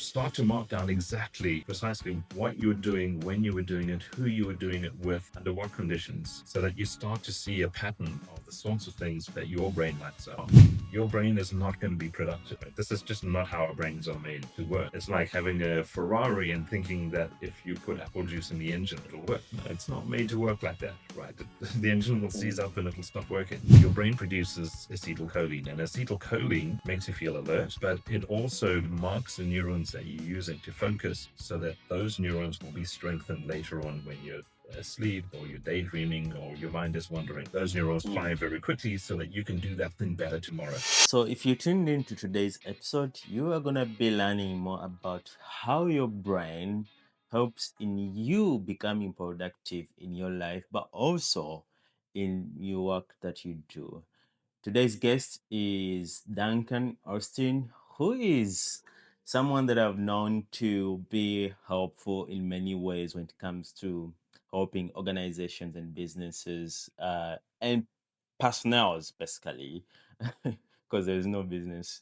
start to mark down exactly, precisely what you were doing, when you were doing it, who you were doing it with, under what conditions, so that you start to see a pattern of the sorts of things that your brain likes out. Your brain is not going to be productive. This is just not how our brains are made to work. It's like having a Ferrari and thinking that if you put apple juice in the engine, it'll work. No, it's not made to work like that, right? The engine will seize up and it'll stop working. Your brain produces acetylcholine, and acetylcholine makes you feel alert, but it also marks the neurons that you're using to focus so that those neurons will be strengthened later on when you're asleep or you're daydreaming or your mind is wandering. Those neurons fire very quickly so that you can do that thing better tomorrow. So, if you tuned into today's episode, you are going to be learning more about how your brain helps in you becoming productive in your life, but also in your work that you do. Today's guest is Duncan Austin, who is someone that I've known to be helpful in many ways when it comes to helping organizations and businesses and personnels, basically, because there's no business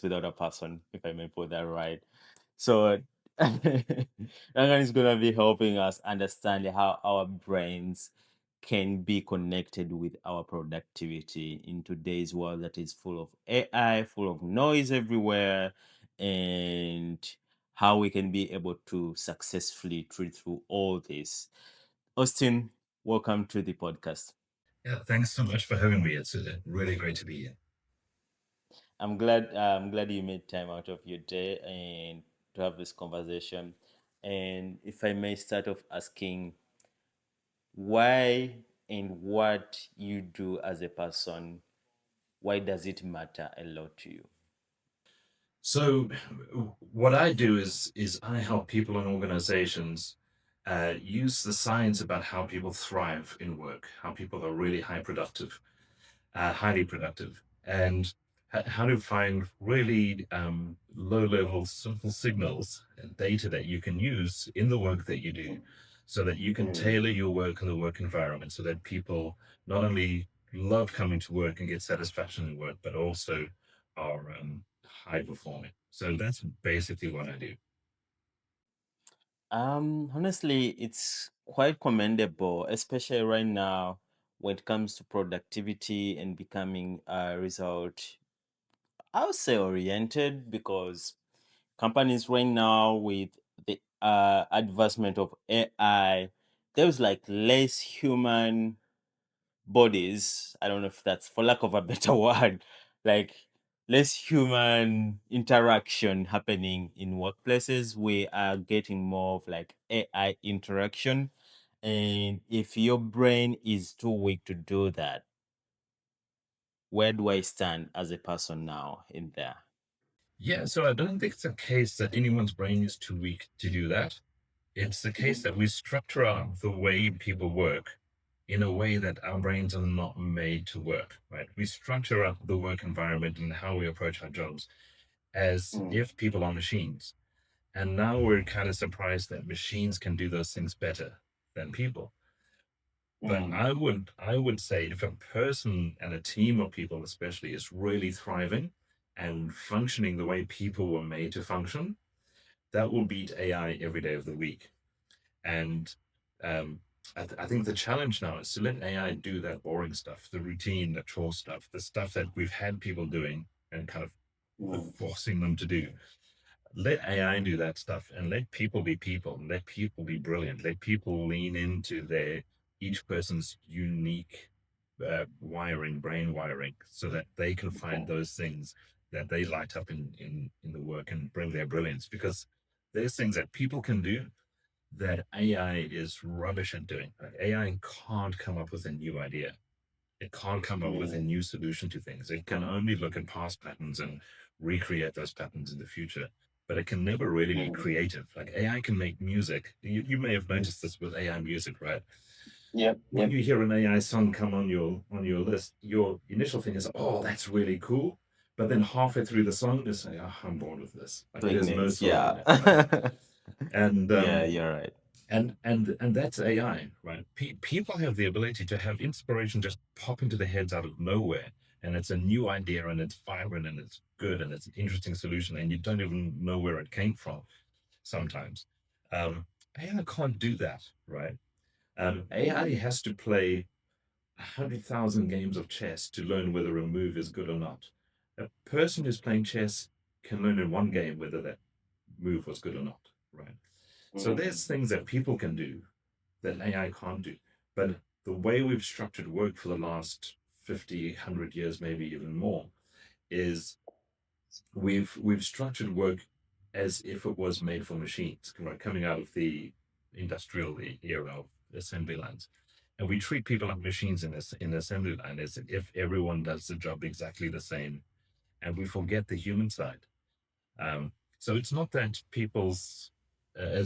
without a person, if I may put that right. So Duncan is gonna be helping us understand how our brains can be connected with our productivity in today's world that is full of AI, full of noise everywhere, and how we can be able to successfully treat through all this. Austin, welcome to the podcast. Yeah, thanks so much for having me. It's really great to be here. I'm glad you made time out of your day and to have this conversation. And if I may start off asking why and what you do as a person, why does it matter a lot to you? So, what I do is I help people and organizations use the science about how people thrive in work, how people are really highly productive, and how to find really low-level, simple signals and data that you can use in the work that you do, so that you can tailor your work and the work environment, so that people not only love coming to work and get satisfaction in work, but also are high performing. So that's basically what I do. Honestly, it's quite commendable, especially right now when it comes to productivity and becoming a result, I would say oriented, because companies right now with the advancement of AI, there's like less human bodies. I don't know if that's for lack of a better word, like less human interaction happening in workplaces. We are getting more of like AI interaction. And if your brain is too weak to do that, where do I stand as a person now in there? Yeah, so I don't think it's a case that anyone's brain is too weak to do that. It's the case that we structure out the way people work in a way that our brains are not made to work, right? We structure up the work environment and how we approach our jobs as if people are machines. And now we're kind of surprised that machines can do those things better than people. But I would say if a person and a team of people especially is really thriving and functioning the way people were made to function, that will beat AI every day of the week. And um, I think the challenge now is to let AI do that boring stuff, the routine, the chore stuff, the stuff that we've had people doing and kind of forcing them to do. Let AI do that stuff and let people be people, and let people be brilliant. Let people lean into their each person's unique wiring, brain wiring, so that they can find those things that they light up in the work and bring their brilliance. Because there's things that people can do that AI is rubbish at doing. Like, AI can't come up with a new idea. It can't come up with a new solution to things. It can only look at past patterns and recreate those patterns in the future. But it can never really be creative. Like AI can make music. You may have noticed this with AI music, right? Yep, When yep. you hear an AI song come on your list, your initial thing is, "Oh, that's really cool." But then halfway through the song, you say, "Oh, I'm bored with this. Like, Doing there's no this, soul in yeah. it, right?" And Yeah, you're right. and that's AI, right? People have the ability to have inspiration just pop into their heads out of nowhere, and it's a new idea and it's vibrant and it's good and it's an interesting solution and you don't even know where it came from sometimes. Um, AI can't do that, right? AI has to play 100,000 games of chess to learn whether a move is good or not. A person who's playing chess can learn in one game whether that move was good or not, right? So there's things that people can do that AI can't do. But the way we've structured work for the last 50, 100 years, maybe even more, is we've structured work as if it was made for machines, right? Coming out of the industrial era of assembly lines. And we treat people like machines in this in the assembly line as if everyone does the job exactly the same, and we forget the human side. So it's not that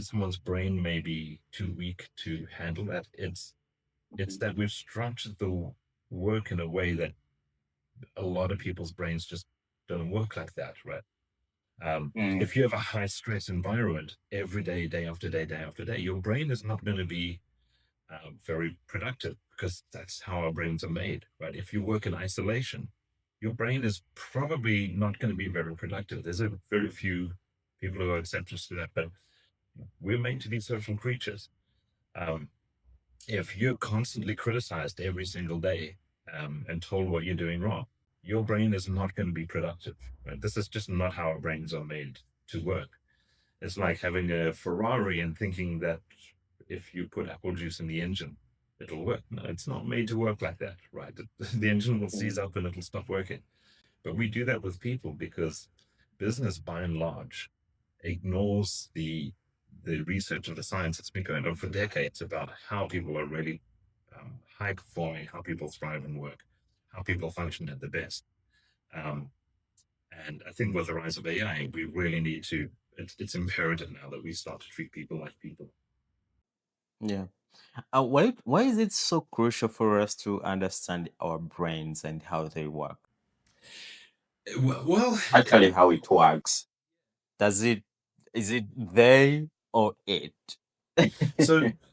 someone's brain may be too weak to handle that. It's that we've structured the work in a way that a lot of people's brains just don't work like that, right? If you have a high stress environment every day, day after day, day after day, your brain is not going to be very productive because that's how our brains are made, right? If you work in isolation, your brain is probably not going to be very productive. There's a very few people who are exceptions to that, but we're made to be social creatures. Um, if you're constantly criticized every single day and told what you're doing wrong, your brain is not going to be productive. Right? This is just not how our brains are made to work. It's like having a Ferrari and thinking that if you put apple juice in the engine, it'll work. No, it's not made to work like that, right? The engine will seize up and it'll stop working. But we do that with people because business, by and large, ignores the research and the science that's been going on for decades about how people are really high performing, how people thrive and work, how people function at their best. Um, and I think with the rise of AI, we really need to. It's imperative now that we start to treat people like people. Yeah. Why is it so crucial for us to understand our brains and how they work? Well, Actually, how it works. Does it is it they or it?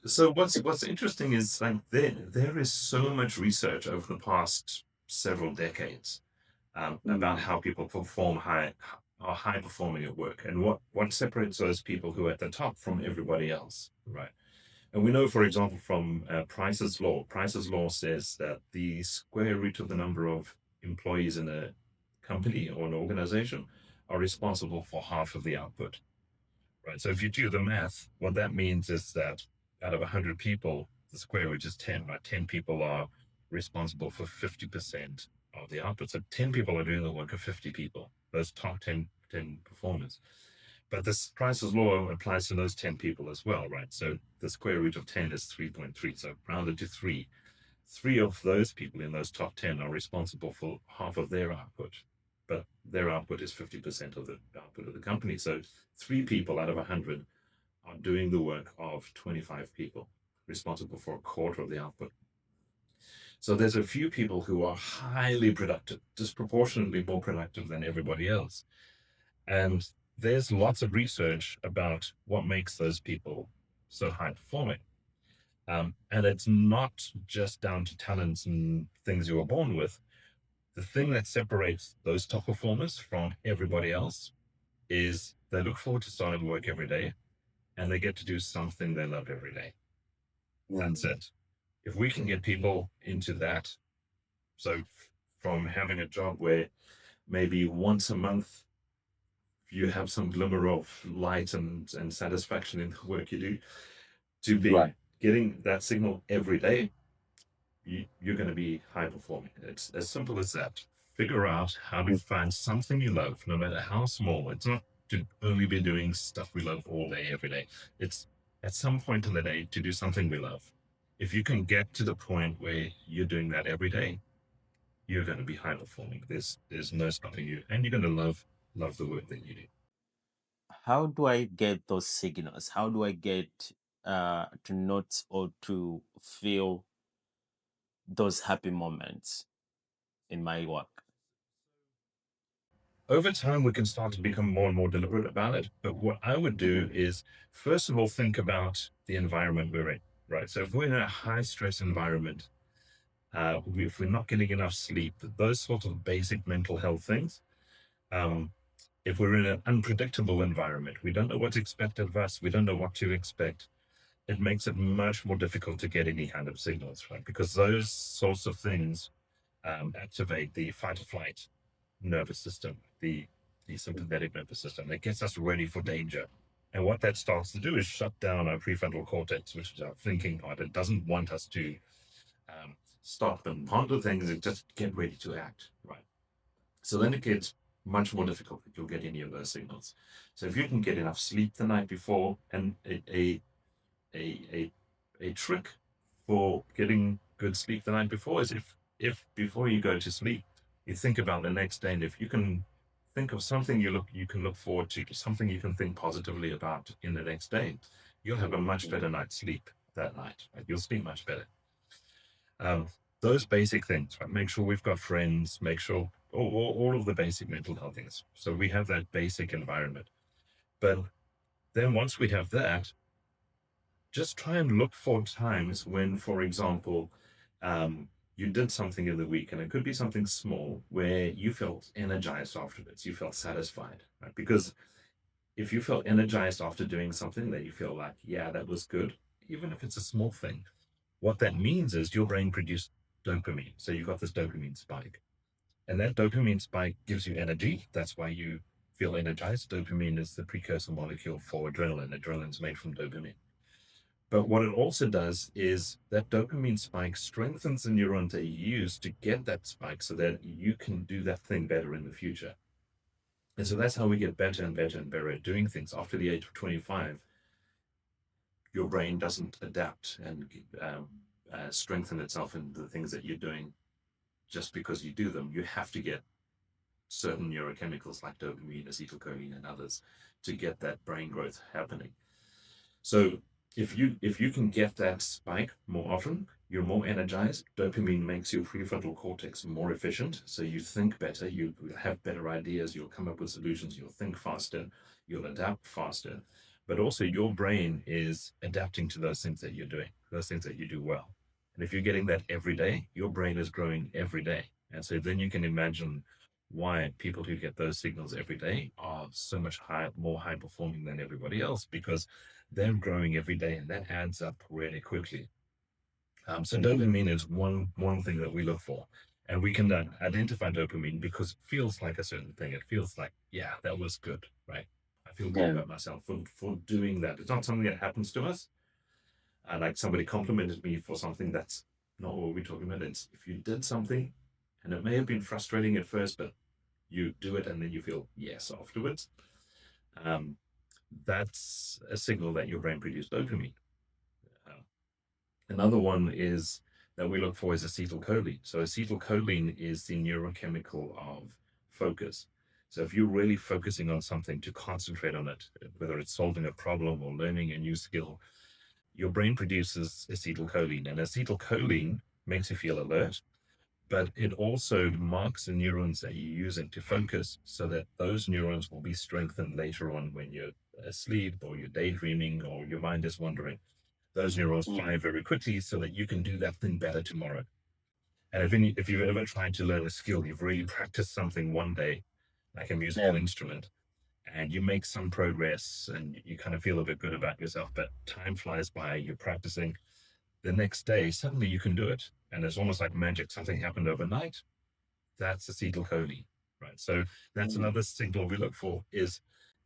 so what's interesting is like there is so much research over the past several decades about how people perform are high performing at work and what separates those people who are at the top from everybody else, right? And we know, for example, from Price's law. Price's law says that the square root of the number of employees in a company or an organization are responsible for half of the output. Right. So if you do the math, what that means is that out of 100 people, the square root is 10, right? 10 people are responsible for 50% of the output. So 10 people are doing the work of 50 people, those top 10 performers. But this Price's law applies to those 10 people as well, right? So the square root of 10 is 3.3. So rounded to three. Three of those people in those top 10 are responsible for half of their output, but their output is 50% of the output of the company. So three people out of 100 are doing the work of 25 people, responsible for a quarter of the output. So there's a few people who are highly productive, disproportionately more productive than everybody else. And there's lots of research about what makes those people so high performing. And it's not just down to talents and things you were born with. The thing that separates those top performers from everybody else is they look forward to starting work every day and they get to do something they love every day. That's it. If we can get people into that, so from having a job where maybe once a month you have some glimmer of light and satisfaction in the work you do, to be getting that signal every day, you're going to be high performing. It's as simple as that. Figure out how to find something you love, no matter how small. It's not to only be doing stuff we love all day, every day. It's at some point in the day to do something we love. If you can get to the point where you're doing that every day, you're going to be high performing. There's no stopping you, and you're going to love the work that you do. How do I get those signals? How do I get to note or to feel those happy moments in my work? Over time, we can start to become more and more deliberate about it. But what I would do is, first of all, think about the environment we're in, right? So if we're in a high stress environment, if we're not getting enough sleep, those sorts of basic mental health things. Um, if we're in an unpredictable environment, we don't know what to expect of us, we don't know what to expect, it makes it much more difficult to get any kind of signals, right? Because those sorts of things activate the fight or flight nervous system, the sympathetic nervous system that gets us ready for danger. And what that starts to do is shut down our prefrontal cortex, which is our thinking part. It doesn't want us to um, stop and ponder things and just get ready to act, right? So then it gets much more difficult if you'll get any of those signals. So if you can get enough sleep the night before, and a a trick for getting good sleep the night before is if before you go to sleep, you think about the next day, and if you can think of something you can look forward to, something you can think positively about in the next day, you'll have a much better night's sleep that night. Right? You'll sleep much better. Um, those basic things, right? Make sure we've got friends, make sure all of the basic mental health things. So we have that basic environment. But then once we have that, just try and look for times when, for example, you did something in the week, and it could be something small where you felt energized afterwards, you felt satisfied, right? Because if you felt energized after doing something that you feel like, yeah, that was good, even if it's a small thing, what that means is your brain produced dopamine. So you got this dopamine spike, and that dopamine spike gives you energy. That's why you feel energized. Dopamine is the precursor molecule for adrenaline. Adrenaline's made from dopamine. But what it also does is that dopamine spike strengthens the neurons that you use to get that spike so that you can do that thing better in the future. And so that's how we get better and better and better at doing things. After the age of 25, your brain doesn't adapt and strengthen itself in the things that you're doing just because you do them. You have to get certain neurochemicals like dopamine, acetylcholine, and others to get that brain growth happening. So if you can get that spike more often, you're more energized. Dopamine makes your prefrontal cortex more efficient, so you think better, you have better ideas, you'll come up with solutions, you'll think faster, you'll adapt faster. But also your brain is adapting to those things that you're doing, those things that you do well. And if you're getting that every day, your brain is growing every day. And so then you can imagine why people who get those signals every day are so much more high performing than everybody else, because they're growing every day, and that adds up really quickly. So dopamine is one thing that we look for, and we can identify dopamine because it feels like a certain thing. It feels like, yeah, that was good, right? I feel good Yeah. about myself for doing that. It's not something that happens to us. Like somebody complimented me for something, that's not what we're talking about. It's if you did something, and it may have been frustrating at first, but you do it and then you feel yes afterwards. Um, that's a signal that your brain produced dopamine. Uh, Another one is that we look for is acetylcholine. So acetylcholine is the neurochemical of focus. So if you're really focusing on something to concentrate on it, whether it's solving a problem or learning a new skill, your brain produces acetylcholine, and acetylcholine makes you feel alert, but it also marks the neurons that you're using to focus so that those neurons will be strengthened later on when you're asleep or you're daydreaming or your mind is wandering. Those neurons fire very quickly so that you can do that thing better tomorrow. And if you've ever tried to learn a skill, you've really practiced something one day, like a musical Yeah. instrument, and you make some progress and you kind of feel a bit good about yourself, but time flies by, you're practicing. The next day, suddenly you can do it. And it's almost like magic. Something happened overnight. That's acetylcholine, right? So that's another signal we look for is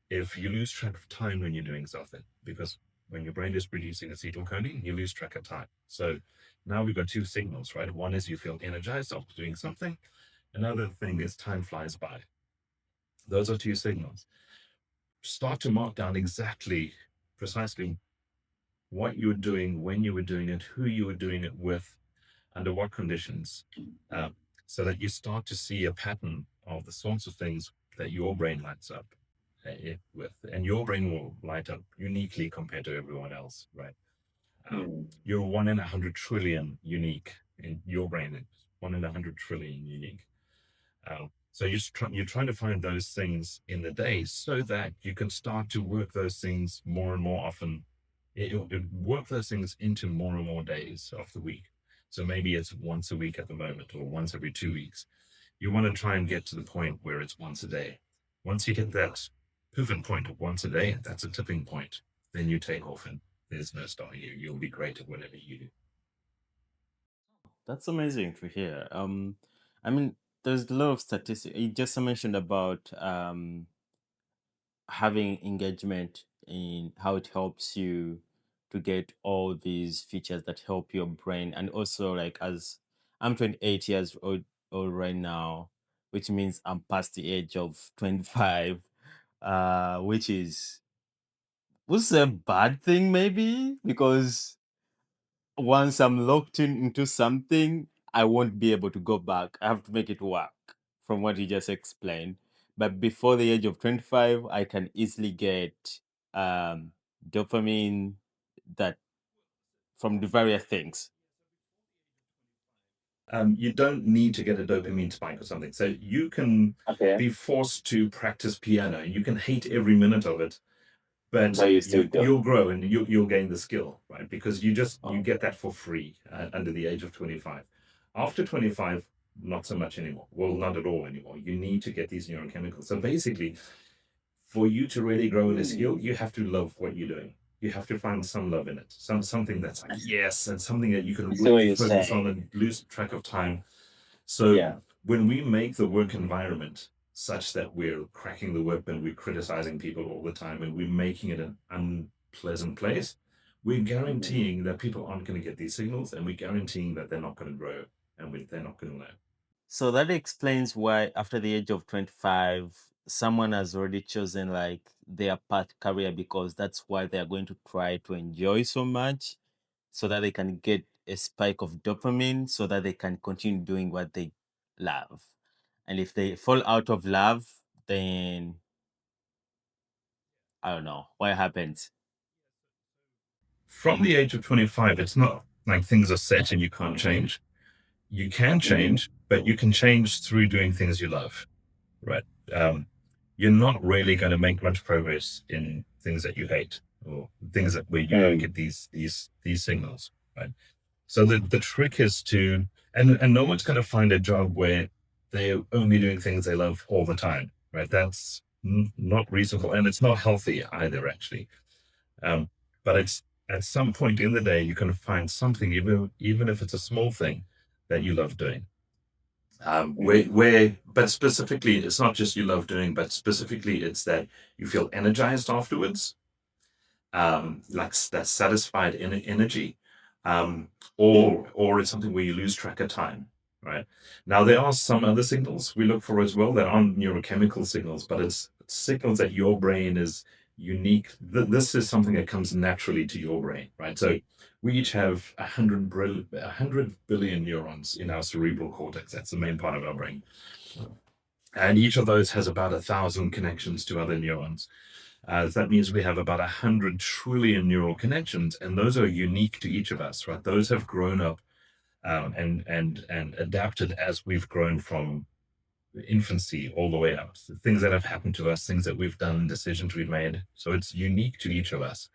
if you lose track of time when you're doing something, because when your brain is producing acetylcholine, you lose track of time. So now we've got two signals, right? One is you feel energized after doing something. Another thing is time flies by. Those are two signals. Start to mark down exactly, precisely what you were doing, when you were doing it, who you were doing it with, under what conditions, um, so that you start to see a pattern of the sorts of things that your brain lights up with, and your brain will light up uniquely compared to everyone else, right? You're 1 in 100 trillion unique, in your brain is 1 in 100 trillion unique. So you're trying to find those things in the day so that you can start to work those things more and more often. Work those things into more and more days of the week. So maybe it's once a week at the moment or once every 2 weeks. You want to try and get to the point where it's once a day. Once you hit that pivot point of once a day, that's a tipping point. Then you take off and there's no stopping you. You'll be great at whatever you do. That's amazing to hear. I mean, there's a lot of statistics. You just mentioned about having engagement in how it helps you to get all these features that help your brain. And also, like, as I'm 28 years old right now, which means I'm past the age of 25, which is a bad thing maybe, because once I'm locked into something, I won't be able to go back. I have to make it work from what you just explained. But before the age of 25, I can easily get um, dopamine that from the various things. You don't need to get a dopamine spike or something. So you can Okay. be forced to practice piano. You can hate every minute of it, but But you still do. you'll grow and you'll gain the skill, right? Because you Oh. get that for free under the age of 25. After 25, not so much anymore. Well, not at all anymore. You need to get these neurochemicals. So basically, for you to really grow in a skill, you have to love what you're doing. You have to find some love in it, something that's like yes, and something that you can See what really you're focus on saying. and lose track of time. So Yeah. when we make the work environment such that we're cracking the whip and we're criticizing people all the time and we're making it an unpleasant place, we're guaranteeing that people aren't going to get these signals and we're guaranteeing that they're not going to grow and they're not going to learn. So that explains why after the age of 25, someone has already chosen like their path career, because that's why they are going to try to enjoy so much so that they can get a spike of dopamine so that they can continue doing what they love. And if they fall out of love, then I don't know what happens. From the age of 25, it's not like things are set and you can't change. You can change, but you can change through doing things you love, right? Um, you're not really going to make much progress in things that you hate or things that where you don't get these signals, right? So the trick is to and no one's going to find a job where they're only doing things they love all the time, right? That's not reasonable and it's not healthy either, actually. Um, but it's at some point in the day you can find something, even if it's a small thing, that you love doing. But specifically, it's not just you love doing, but specifically, it's that you feel energized afterwards, like that satisfied energy, or it's something where you lose track of time. Right now, there are some other signals we look for as well that aren't neurochemical signals, but it's signals that your brain is unique. This is something that comes naturally to your brain, right? So we each have 100 billion neurons in our cerebral cortex. That's the main part of our brain. And each of those has about 1,000 connections to other neurons. That means we have about 100 trillion neural connections, and those are unique to each of us, right? Those have grown up and adapted as we've grown from infancy all the way up. So things that have happened to us, things that we've done, decisions we've made. So it's unique to each of us.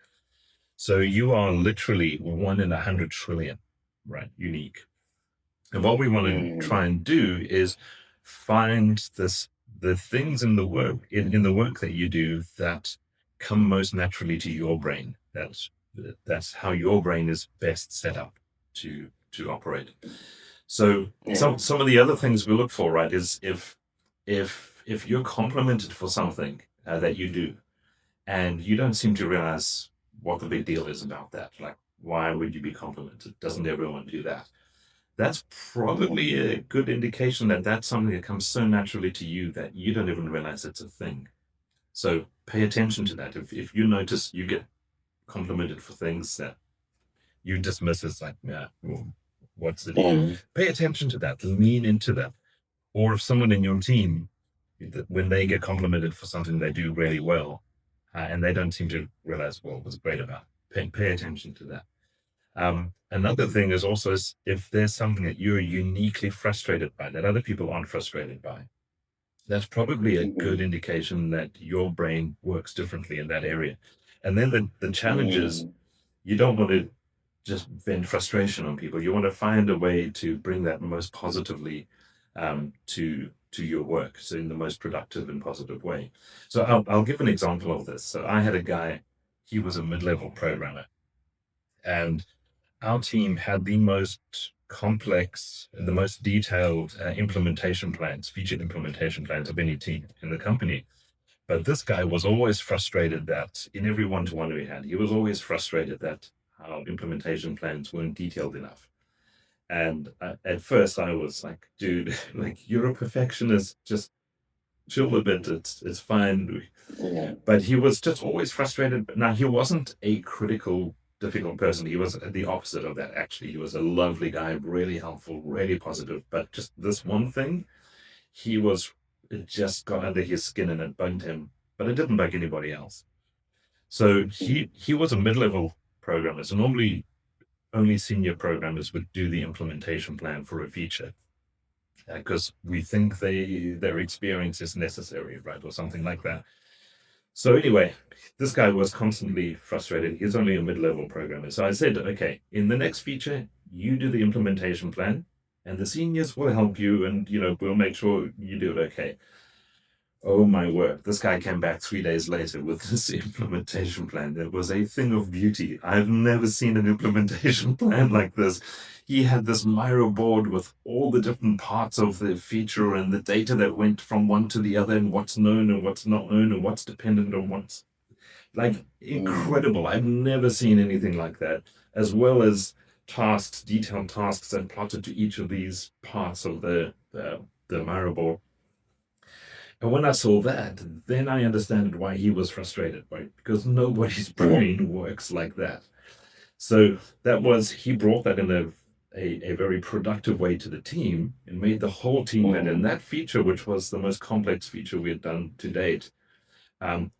So you are literally 1 in 100 trillion, right? Unique. And what we want to try and do is find the things in the work in the work that you do that come most naturally to your brain. That's how your brain is best set up to operate. So some of the other things we look for, right, is if you're complimented for something that you do, and you don't seem to realize what the big deal is about that. Like, why would you be complimented? Doesn't everyone do that? That's probably a good indication that that's something that comes so naturally to you that you don't even realize it's a thing. So pay attention to that. If you notice you get complimented for things that you dismiss as like, yeah, well, what's the deal? Pay attention to that. Lean into that. Or if someone in your team, when they get complimented for something they do really well, and they don't seem to realize what was great about it, pay attention to that. Another thing is also if there's something that you're uniquely frustrated by that other people aren't frustrated by, that's probably a good indication that your brain works differently in that area. And then the challenge is you don't want to just vent frustration on people. You want to find a way to bring that most positively to your work, so in the most productive and positive way. So I'll give an example of this. So I had a guy, he was a mid-level programmer, and our team had the most complex, the most detailed implementation plans, featured implementation plans of any team in the company. But this guy was always frustrated that in every one-to-one we had, he was always frustrated that our implementation plans weren't detailed enough. And at first I was like, dude, like you're a perfectionist, just chill a bit. It's fine. Yeah. But he was just always frustrated. Now he wasn't a critical, difficult person. He was the opposite of that, actually. He was a lovely guy, really helpful, really positive. But just this one thing, he was it just got under his skin and it bugged him, but it didn't bug anybody else. So he was a mid-level programmer. So normally only senior programmers would do the implementation plan for a feature because we think their experience is necessary, right, or something like that. So anyway, this guy was constantly frustrated. He's only a mid-level programmer. So I said, okay, in the next feature, you do the implementation plan, and the seniors will help you, and we'll make sure you do it okay. Oh my word. This guy came back 3 days later with this implementation plan. It was a thing of beauty. I've never seen an implementation plan like this. He had this Miro board with all the different parts of the feature and the data that went from one to the other and what's known and what's not known and what's dependent on what's like incredible. I've never seen anything like that, as well as tasks, detailed tasks that plotted to each of these parts of the Miro board. And when I saw that, then I understood why he was frustrated, right? Because nobody's brain works like that. So he brought that in a very productive way to the team and made the whole team better. And that feature, which was the most complex feature we had done to date,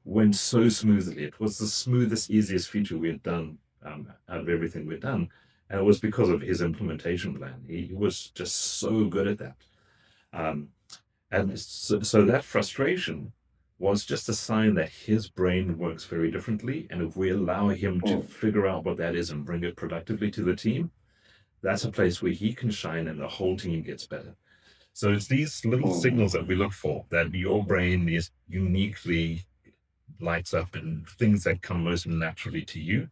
went so smoothly. It was the smoothest, easiest feature we had done out of everything we'd done. And it was because of his implementation plan. He was just so good at that. And so that frustration was just a sign that his brain works very differently. And if we allow him to figure out what that is and bring it productively to the team, that's a place where he can shine and the whole team gets better. So it's these little signals that we look for, that your brain is uniquely lights up and things that come most naturally to you.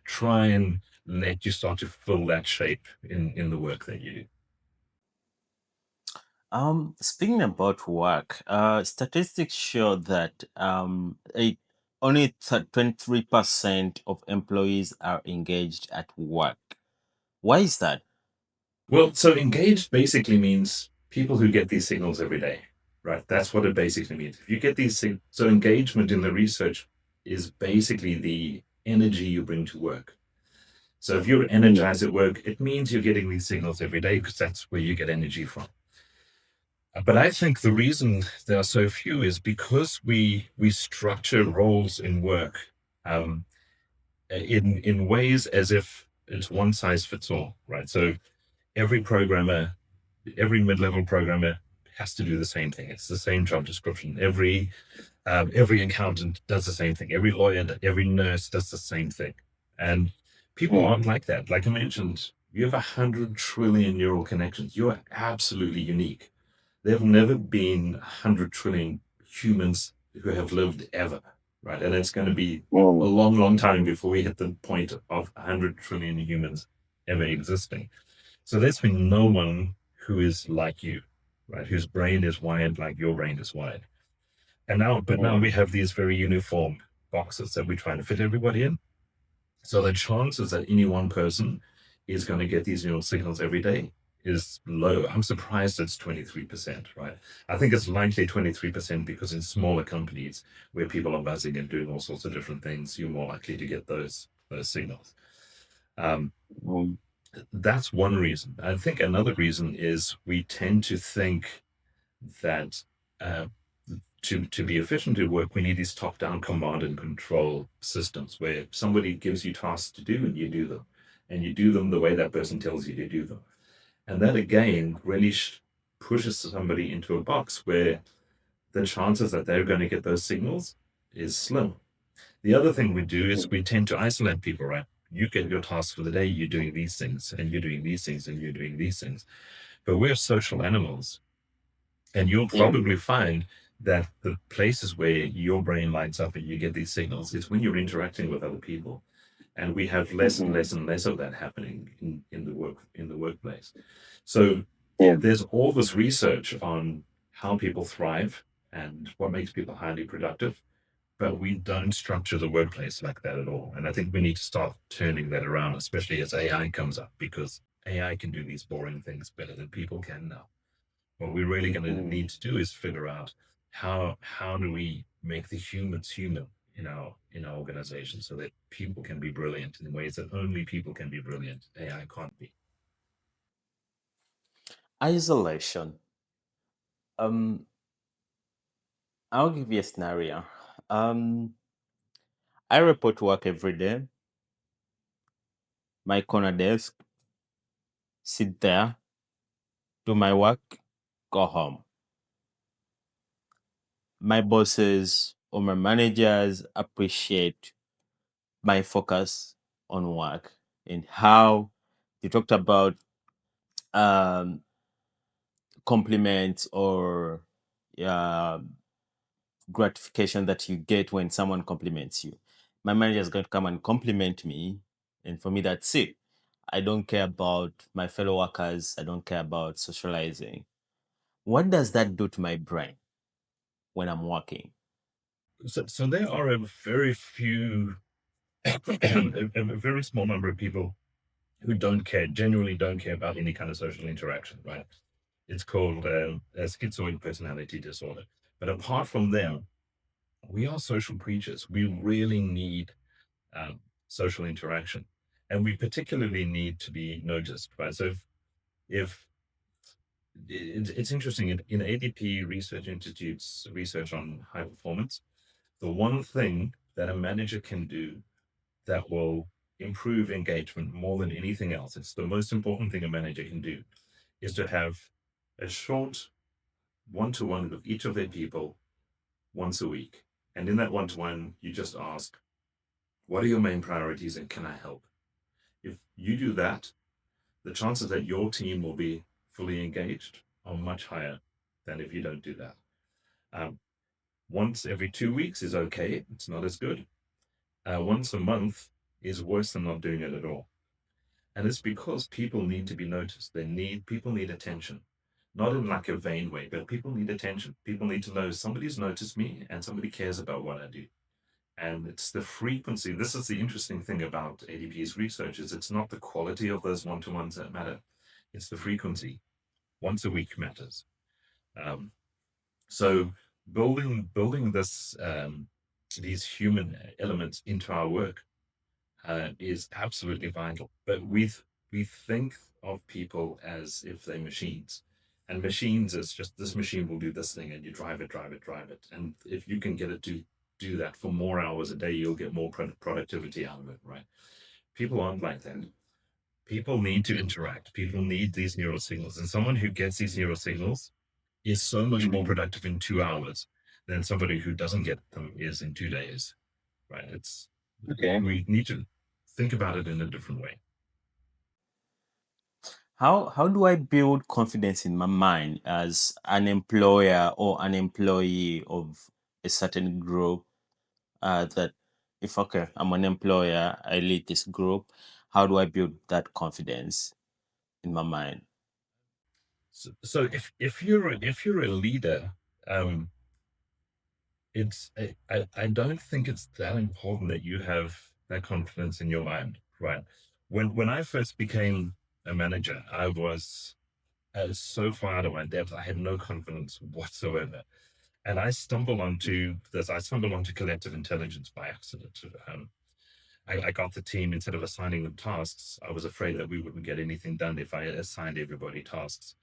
Try and let you start to fill that shape in the work that you do. Speaking about work, statistics show that only 23% of employees are engaged at work. Why is that? Well, so engaged basically means people who get these signals every day, right? That's what it basically means. If you get these things, so engagement in the research is basically the energy you bring to work. So if you're energized at work, it means you're getting these signals every day because that's where you get energy from. But I think the reason there are so few is because we structure roles in work in ways as if it's one size fits all, right? So every programmer, every mid-level programmer has to do the same thing. It's the same job description. Every accountant does the same thing. Every lawyer, every nurse does the same thing. And people aren't like that. Like I mentioned, you have 100 trillion neural connections. You are absolutely unique. There have never been 100 trillion humans who have lived ever, right? And it's going to be a long, long time before we hit the point of 100 trillion humans ever existing. So there's been no one who is like you, right? Whose brain is wired like your brain is wired. And now we have these very uniform boxes that we're trying to fit everybody in. So the chances that any one person is going to get these neural signals every day is low. I'm surprised it's 23%, right? I think it's likely 23% because in smaller companies where people are buzzing and doing all sorts of different things, you're more likely to get those signals. That's one reason. I think another reason is we tend to think that to be efficient at work, we need these top-down command and control systems where somebody gives you tasks to do and you do them. And you do them the way that person tells you to do them. And that, again, really pushes somebody into a box where the chances that they're going to get those signals is slim. The other thing we do is we tend to isolate people, right? you get your tasks for the day, you're doing these things, and you're doing these things, and you're doing these things. But we're social animals, and you'll Yeah. probably find that the places where your brain lights up and you get these signals is when you're interacting with other people. And we have less and less and less of that happening in the workplace. So Yeah. there's all this research on how people thrive and what makes people highly productive, but we don't structure the workplace like that at all. And I think we need to start turning that around, especially as AI comes up, because AI can do these boring things better than people can now. What we're really going to need to do is figure out how do we make the humans human in our organization so that people can be brilliant in ways that only people can be brilliant. AI can't be. Isolation. Um, I'll give you a scenario. Um, I report to work every day. My corner desk, sit there, do my work, go home. My bosses or my managers appreciate my focus on work and how you talked about um, compliments or uh, gratification that you get when someone compliments you. My manager is going to come and compliment me, and for me, that's it. I don't care about my fellow workers. I don't care about socializing. What does that do to my brain when I'm working? So there are a very few, a very small number of people who don't care, genuinely don't care about any kind of social interaction, right? It's called a schizoid personality disorder. But apart from them, we are social creatures. We really need um, social interaction, and we particularly need to be noticed, right? So if it's interesting in ADP Research Institute's research on high performance, the one thing that a manager can do that will improve engagement more than anything else, it's the most important thing a manager can do, is to have a short one-to-one with each of their people once a week. And in that one-to-one, you just ask, what are your main priorities and can I help? If you do that, the chances that your team will be fully engaged are much higher than if you don't do that. Um, once every 2 weeks is okay, it's not as good. Once a month is worse than not doing it at all. And it's because people need to be noticed. People need attention, not in like a vain way, but people need attention. People need to know somebody's noticed me and somebody cares about what I do. And it's the frequency. This is the interesting thing about ADP's research is it's not the quality of those one-to-ones that matter. It's the frequency. Once a week matters. Um, so building these human elements into our work is absolutely vital. But we think of people as if they're machines, and machines is just this machine will do this thing, and you drive it, drive it, drive it, and if you can get it to do that for more hours a day, you'll get more productivity out of it, right? People aren't like that. People need to interact. People need these neural signals, and someone who gets these neural signals is so much more productive in 2 hours than somebody who doesn't get them is in 2 days, right? It's Okay. we need to think about it in a different way. How do I build confidence in my mind as an employer or an employee of a certain group? That if okay, I'm an employer, I lead this group. How do I build that confidence in my mind? So if you're a leader, um, I don't think it's that important that you have that confidence in your mind, right? When I first became a manager, I was so far out of my depth. I had no confidence whatsoever. And I stumbled onto collective intelligence by accident. I got the team, instead of assigning them tasks, I was afraid that we wouldn't get anything done if I assigned everybody tasks.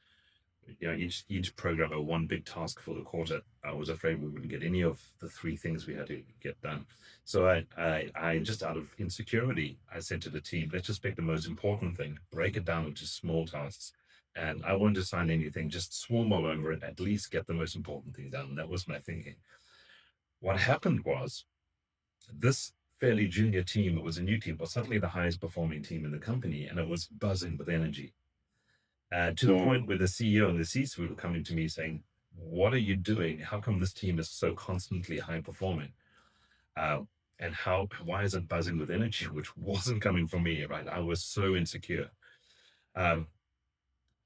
Each programmer one big task for the quarter. I was afraid we wouldn't get any of the three things we had to get done. So I just out of insecurity, I said to the team, let's just pick the most important thing, break it down into small tasks. And I won't assign anything, just swarm all over it, at least get the most important thing done. That was my thinking. What happened was this fairly junior team, it was a new team, was suddenly the highest performing team in the company, and it was buzzing with energy. To the point where the CEO and the C-suite were coming to me saying, "What are you doing? How come this team is so constantly high performing? Uh, and why is it buzzing with energy?" Which wasn't coming from me, right? I was so insecure. Um,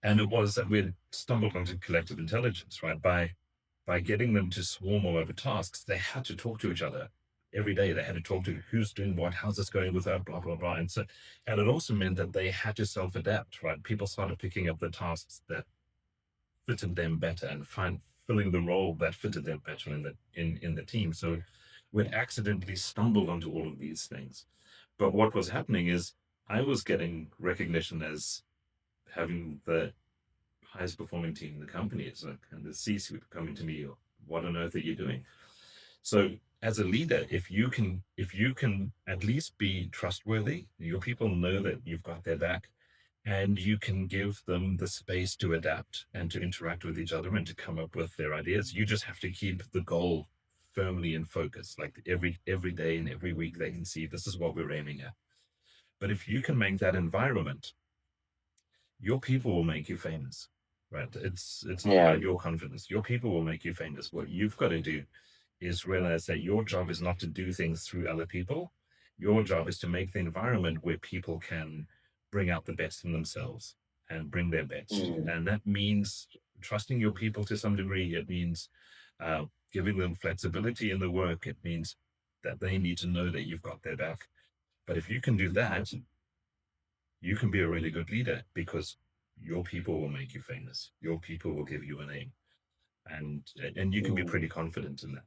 and it was that we'd stumbled onto collective intelligence, right? By getting them to swarm all over tasks, they had to talk to each other every day. They had to talk to who's doing what, how's this going with that, blah blah blah. And it also meant that they had to self-adapt, right? People started picking up the tasks that fitted them better and filling the role that fitted them better in the team. So we'd accidentally stumbled onto all of these things. But what was happening is I was getting recognition as having the highest performing team in the company. It's like, and the C-suite coming to me, "What on earth are you doing?" So as a leader, if you can at least be trustworthy, your people know that you've got their back, and you can give them the space to adapt and to interact with each other and to come up with their ideas. You just have to keep the goal firmly in focus. Like every day and every week, they can see this is what we're aiming at. But if you can make that environment, your people will make you famous, right? It's not Yeah. about your confidence. Your people will make you famous. What you've got to do is realize that your job is not to do things through other people. Your job is to make the environment where people can bring out the best in themselves and bring their best. And that means trusting your people to some degree. It means giving them flexibility in the work. It means that they need to know that you've got their back. But if you can do that, you can be a really good leader because your people will make you famous. Your people will give you a name, and and you can be pretty confident in that.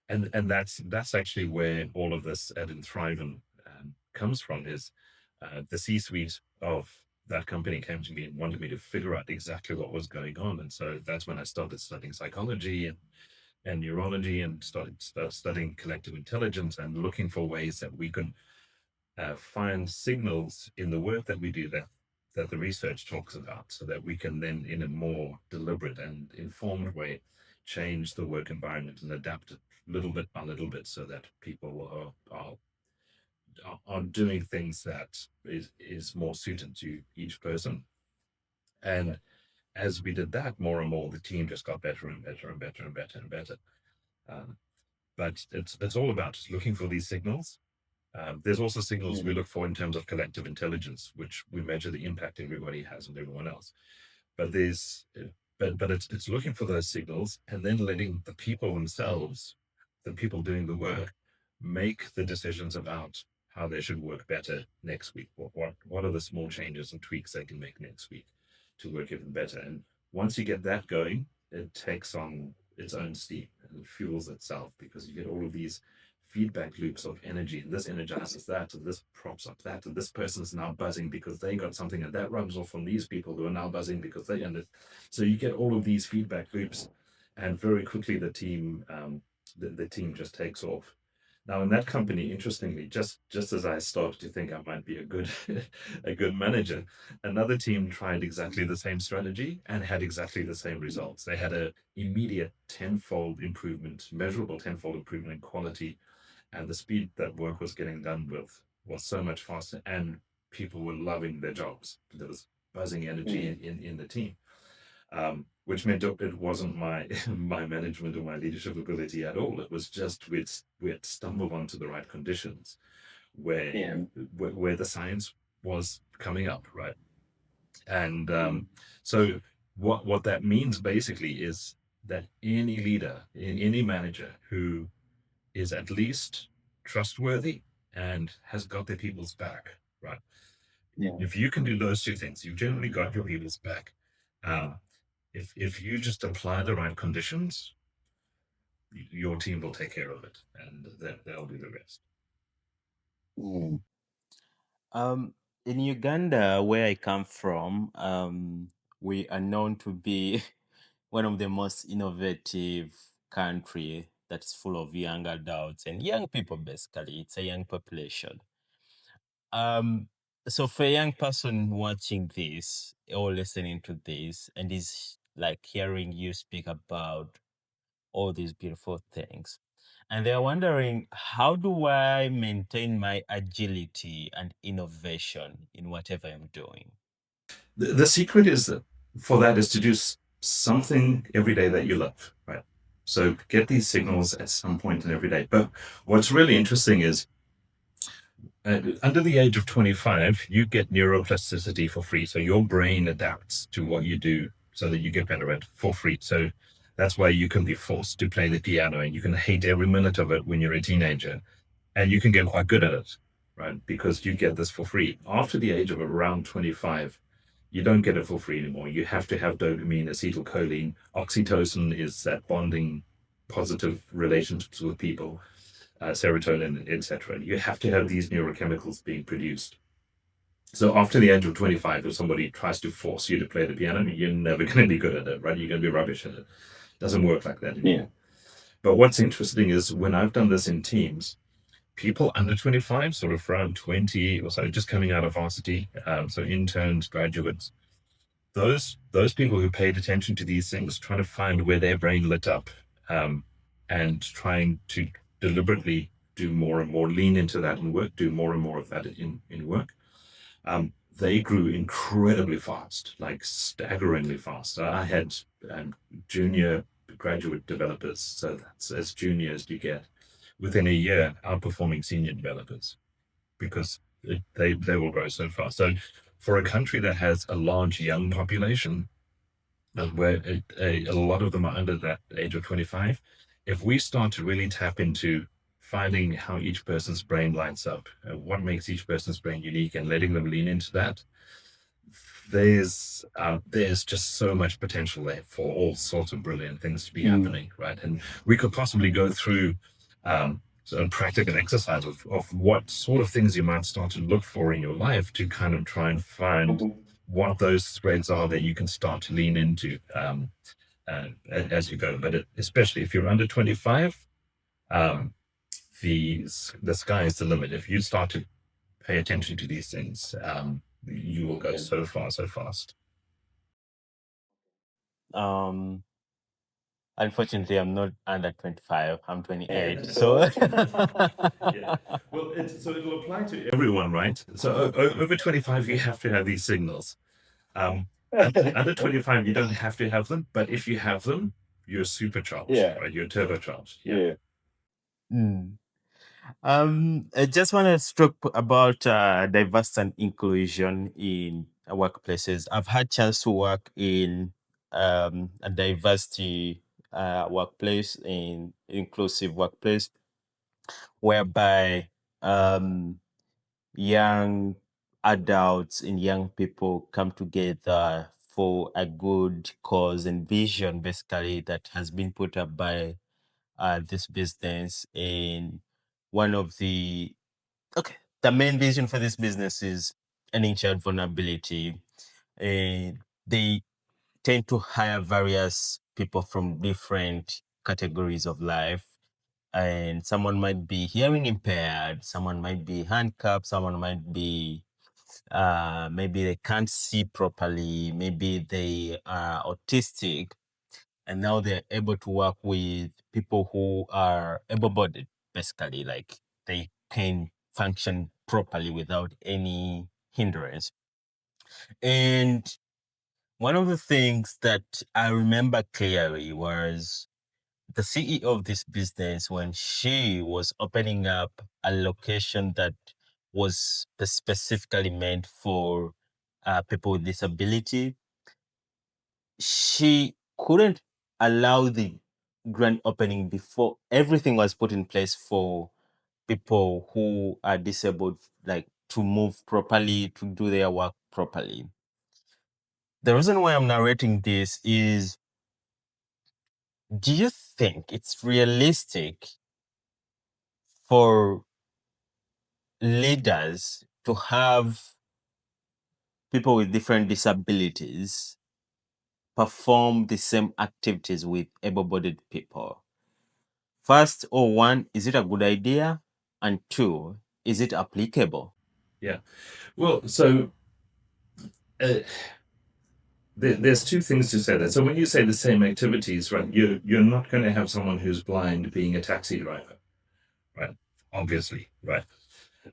And that's actually where all of this at Thriven comes from. Is the C-suite of that company came to me and wanted me to figure out exactly what was going on, and so that's when I started studying psychology and neurology and started studying collective intelligence and looking for ways that we can find signals in the work that we do that the research talks about, so that we can then, in a more deliberate and informed way, change the work environment and adapt it little bit by little bit, so that people are doing things that is more suited to each person. And as we did that more and more, the team just got better and better and better and better and better. Um, but it's all about just looking for these signals. There's also signals we look for in terms of collective intelligence, which we measure the impact everybody has on everyone else. But it's looking for those signals and then letting the people themselves, the people doing the work, make the decisions about how they should work better next week. What are the small changes and tweaks they can make next week to work even better? And once you get that going, it takes on its own steam and it fuels itself, because you get all of these feedback loops of energy, and this energizes that, and this props up that, and this person is now buzzing because they got something, and that rubs off on these people who are now buzzing because they ended. So you get all of these feedback loops, and very quickly the team just takes off. Now in that company, interestingly, just as I started to think I might be a good a good manager, another team tried exactly the same strategy and had exactly the same results. They had a immediate tenfold improvement, measurable tenfold improvement in quality, and the speed that work was getting done with was so much faster, and people were loving their jobs. There was buzzing energy in the team, which meant it wasn't my my management or my leadership ability at all. It was just we'd stumbled onto the right conditions where where the science was coming up, right? And so what that means basically is that any leader, any manager who is at least trustworthy and has got their people's back, right? If you can do those two things, you've generally got your people's back. Uh, if you just apply the right conditions, your team will take care of it, and they'll do the rest. Mm. In Uganda, where I come from, we are known to be one of the most innovative country that's full of young adults and young people. Basically, it's a young population. Um, so for a young person watching this or listening to this and is like hearing you speak about all these beautiful things, And they're wondering, how do I maintain my agility and innovation in whatever I'm doing? The secret is that for that is to do something every day that you love, right? So get these signals at some point in every day. But what's really interesting is under the age of 25, you get neuroplasticity for free. So your brain adapts to what you do so that you get better at for free. So that's why you can be forced to play the piano and you can hate every minute of it when you're a teenager and you can get quite good at it, right? Because you get this for free. After the age of around 25, you don't get it for free anymore. You have to have dopamine, acetylcholine, oxytocin is that bonding positive relationships with people, serotonin, etc. You have to have these neurochemicals being produced. So after the age of 25, if somebody tries to force you to play the piano, you're never going to be good at it, right? You're going to be rubbish at it. It doesn't work like that anymore. But what's interesting is when I've done this in teams, people under 25, sort of around 20 or so, just coming out of varsity, so interns, graduates, those people who paid attention to these things, trying to find where their brain lit up, and trying to deliberately do more and more, lean into that and work, do more and more of that in work. They grew incredibly fast, like staggeringly fast. I had junior graduate developers, so that's as junior as you get, within a year outperforming senior developers because they will grow so fast. So for a country that has a large young population, where a lot of them are under that age of 25, if we start to really tap into finding how each person's brain lines up, what makes each person's brain unique, and letting them lean into that, there's just so much potential there for all sorts of brilliant things to be happening, right? And we could possibly go through some practical exercise of what sort of things you might start to look for in your life to kind of try and find what those threads are that you can start to lean into as you go. But especially if you're under 25, um, the sky is the limit. If you start to pay attention to these things, you will go so far, so fast. Um, Unfortunately, I'm not under 25. I'm 28. So, So, yeah. Well, so it'll apply to everyone, right? So over 25, you have to have these signals. Under 25, you don't have to have them, but if you have them, you're supercharged, right? You're turbocharged. Yeah. Mm. I just want to talk about diversity and inclusion in workplaces. I've had chance to work in a diversity workplace, in inclusive workplace, whereby um, young adults and young people come together for a good cause and vision, basically, that has been put up by this business. And one of the main vision for this business is ending child vulnerability. And they tend to hire various people from different categories of life. And someone might be hearing impaired, someone might be handicapped, someone might be maybe they can't see properly, maybe they are autistic, and now they're able to work with people who are able-bodied, basically, like they can function properly without any hindrance. And one of the things that I remember clearly was the CEO of this business, when she was opening up a location that was specifically meant for people with disability, she couldn't allow the grand opening before everything was put in place for people who are disabled, like to move properly, to do their work properly. The reason why I'm narrating this is, do you think it's realistic for leaders to have people with different disabilities perform the same activities with able-bodied people? First, or one, is it a good idea? And two, is it applicable? Yeah. Well, so there's two things to say there. So when you say the same activities, right, you're not going to have someone who's blind being a taxi driver, obviously, right?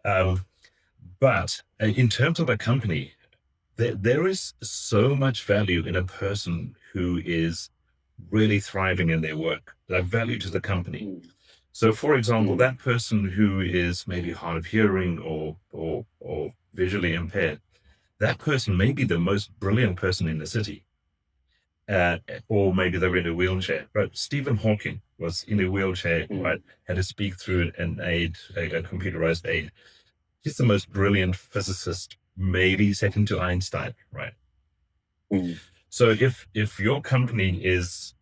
Um, but in terms of a company, there is so much value in a person who is really thriving in their work, that value to the company. So, for example, that person who is maybe hard of hearing or visually impaired, that person may be the most brilliant person in the city, uh, or maybe they're in a wheelchair. But Stephen Hawking was in a wheelchair, right? Had to speak through an aid, a computerized aid. He's the most brilliant physicist, maybe second to Einstein, right? So if your company is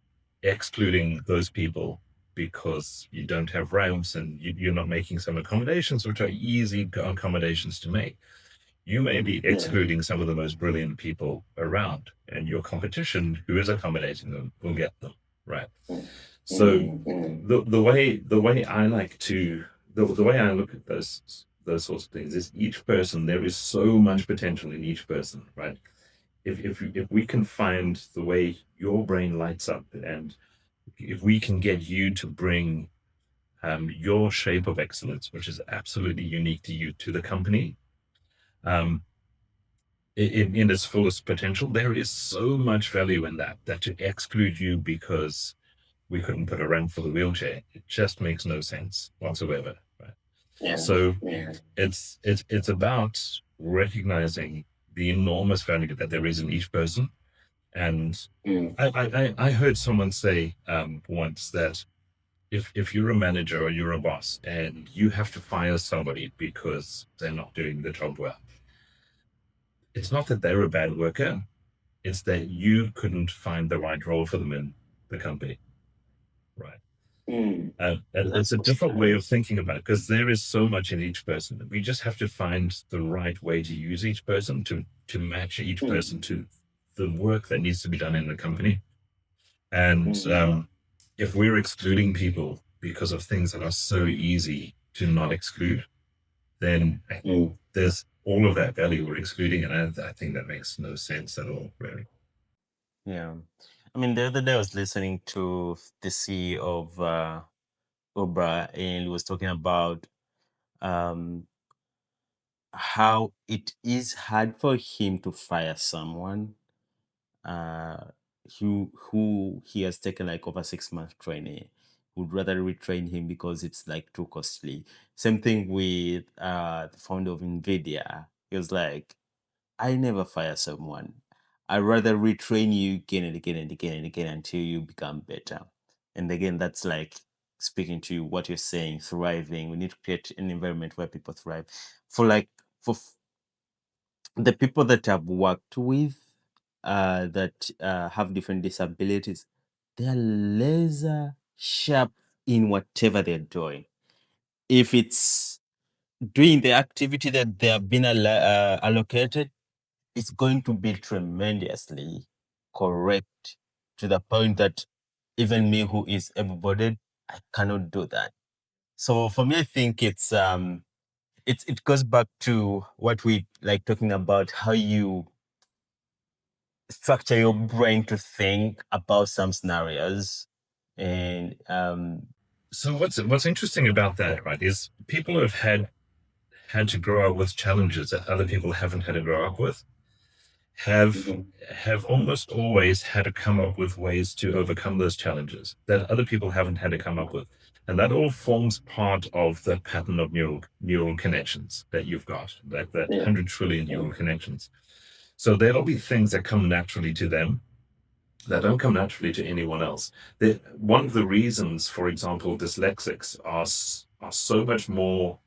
excluding those people because you don't have ramps and you're not making some accommodations which are easy accommodations to make, you may be excluding some of the most brilliant people around, and your competition, who is accommodating them, will get them, right? So the way I like to the way I look at those sorts of things is each person, there is so much potential in each person, right? If we can find the way your brain lights up, and if we can get you to bring your shape of excellence, which is absolutely unique to you, to the company, um, in its fullest potential, there is so much value in that to exclude you because we couldn't put a ramp for the wheelchair, it just makes no sense whatsoever, right? So it's about recognizing the enormous value that there is in each person. And I heard someone say once that if you're a manager or you're a boss and you have to fire somebody because they're not doing the job well, it's not that they're a bad worker, it's that you couldn't find the right role for them in the company, right? And it's a different way of thinking about it because there is so much in each person. We just have to find the right way to use each person to match each person to the work that needs to be done in the company. And if we're excluding people because of things that are so easy to not exclude, then there's all of that value we're excluding. And I think that makes no sense at all, really. Yeah. I mean, the other day I was listening to the CEO of Uber, and he was talking about um, how it is hard for him to fire someone uh, who he has taken like over 6 months training. Would rather retrain him because it's like too costly. Same thing with the founder of Nvidia. He was like, I never fire someone. I rather retrain you again and again and again and again until you become better. And again, that's like speaking to you, what you're saying, thriving. We need to create an environment where people thrive. For like for the people that I've worked with that have different disabilities, they are laser sharp in whatever they're doing. If it's doing the activity that they have been allocated, it's going to be tremendously correct to the point that even me who is able-bodied, I cannot do that. So for me, I think it goes back to what we like talking about, how you structure your brain to think about some scenarios. And So what's interesting about that, right, is people who have had to grow up with challenges that other people haven't had to grow up with have have almost always had to come up with ways to overcome those challenges that other people haven't had to come up with. And that all forms part of the pattern of neural connections that you've got, that 100 trillion neural connections. So there'll be things that come naturally to them that don't come naturally to anyone else. One of the reasons, for example, dyslexics are so much more,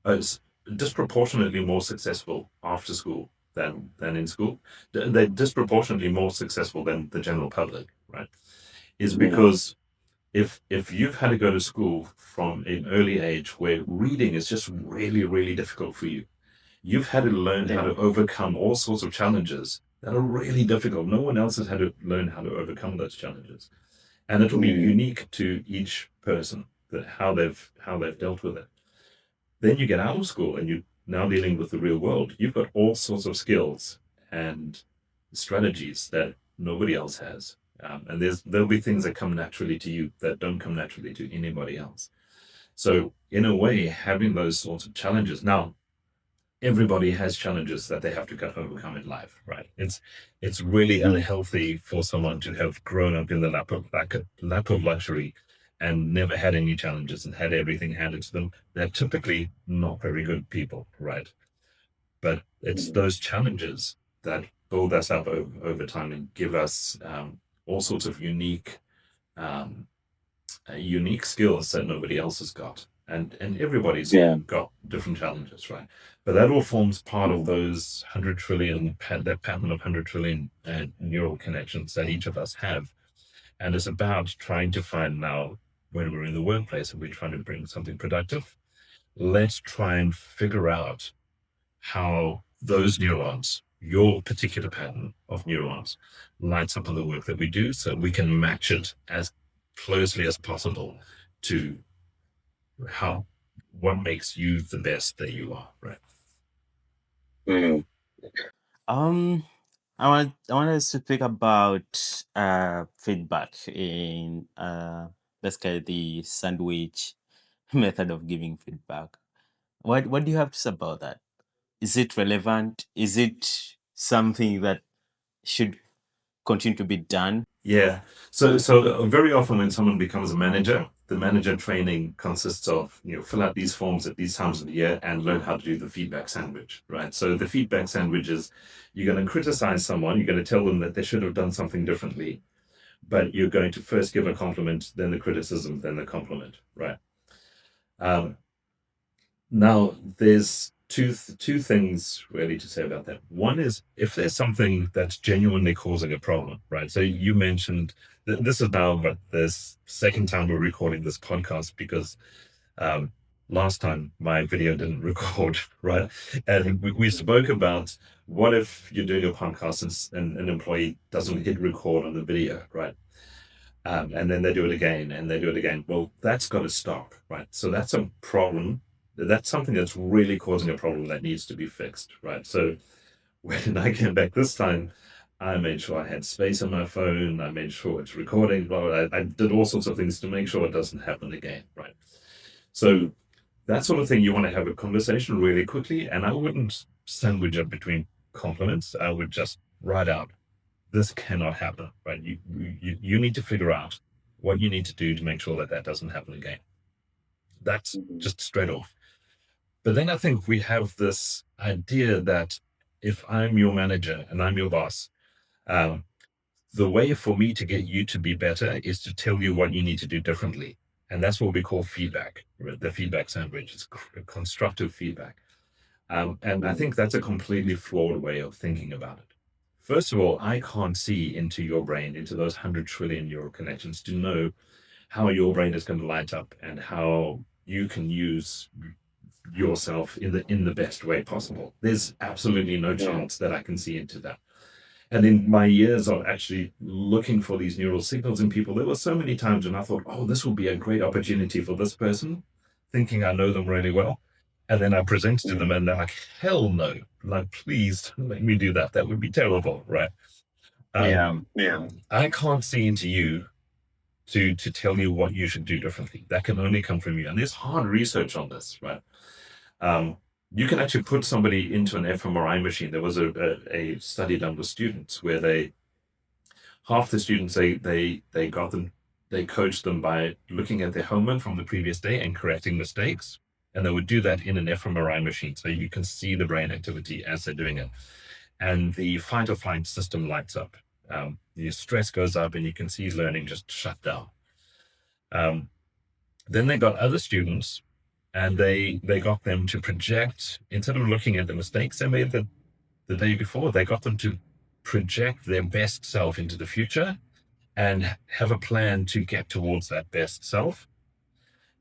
is disproportionately more successful after school than in school. They're disproportionately more successful than the general public, right? Is because if you've had to go to school from an early age where reading is just really, really difficult for you, you've had to learn how to overcome all sorts of challenges that are really difficult. No one else has had to learn how to overcome those challenges. And it'll be unique to each person that how they've dealt with it. Then you get out of school and you're now dealing with the real world. You've got all sorts of skills and strategies that nobody else has. And there'll be things that come naturally to you that don't come naturally to anybody else. So in a way, having those sorts of challenges now, everybody has challenges that they have to overcome in life, right? It's really unhealthy for someone to have grown up in the lap of luxury and never had any challenges and had everything handed to them. They're typically not very good people, right? But it's those challenges that build us up over time and give us all sorts of um, unique skills that nobody else has got. And everybody's got different challenges, right? But that all forms part of those 100 trillion, that pattern of 100 trillion neural connections that each of us have. And it's about trying to find now, when we're in the workplace and we're trying to bring something productive, let's try and figure out how those neurons, your particular pattern of neurons, lights up on the work that we do so we can match it as closely as possible to how what makes you the best that you are, right? Um, I want us to speak about feedback in basically the sandwich method of giving feedback. What do you have to say about that? Is it relevant? Is it something that should continue to be done? Yeah. So very often when someone becomes a manager, the manager training consists of, fill out these forms at these times of the year and learn how to do the feedback sandwich, right? So the feedback sandwich is you're going to criticize someone, you're going to tell them that they should have done something differently, but you're going to first give a compliment, then the criticism, then the compliment, right? Um, Now, there's two things really to say about that. One is if there's something that's genuinely causing a problem, right? So you mentioned this is now but the second time we're recording this podcast because um, last time my video didn't record, right? And we spoke about what if you're doing a podcast and an employee doesn't hit record on the video, right? And then they do it again and they do it again. Well, that's got to stop, right? So that's a problem. That's something that's really causing a problem that needs to be fixed, right? So when I came back this time, I made sure I had space on my phone. I made sure it's recording. I did all sorts of things to make sure it doesn't happen again, right? So that sort of thing, you want to have a conversation really quickly. And I wouldn't sandwich it between compliments. I would just write out, this cannot happen, right? You need to figure out what you need to do to make sure that that doesn't happen again. That's just straight off. But then I think we have this idea that if I'm your manager and I'm your boss, um, the way for me to get you to be better is to tell you what you need to do differently. And that's what we call feedback, right? The feedback sandwich. It's constructive feedback. And I think that's a completely flawed way of thinking about it. First of all, I can't see into your brain, into those 100 trillion neural connections to know how your brain is going to light up and how you can use yourself in the best way possible. There's absolutely no chance that I can see into that. And in my years of actually looking for these neural signals in people, there were so many times when I thought, oh, this will be a great opportunity for this person, thinking I know them really well. And then I present to them and they're like, hell no. Like, please don't let me do that. That would be terrible, right? Yeah. I can't see into you to tell you what you should do differently. That can only come from you. And there's hard research on this, right? You can actually put somebody into an fMRI machine. There was a study done with students where half the students they coached them by looking at their homework from the previous day and correcting mistakes, and they would do that in an fMRI machine, so you can see the brain activity as they're doing it, and the fight or flight system lights up. Your stress goes up, and you can see learning just shut down. Then they got other students and they got them to project, instead of looking at the mistakes they made the day before, they got them to project their best self into the future and have a plan to get towards that best self.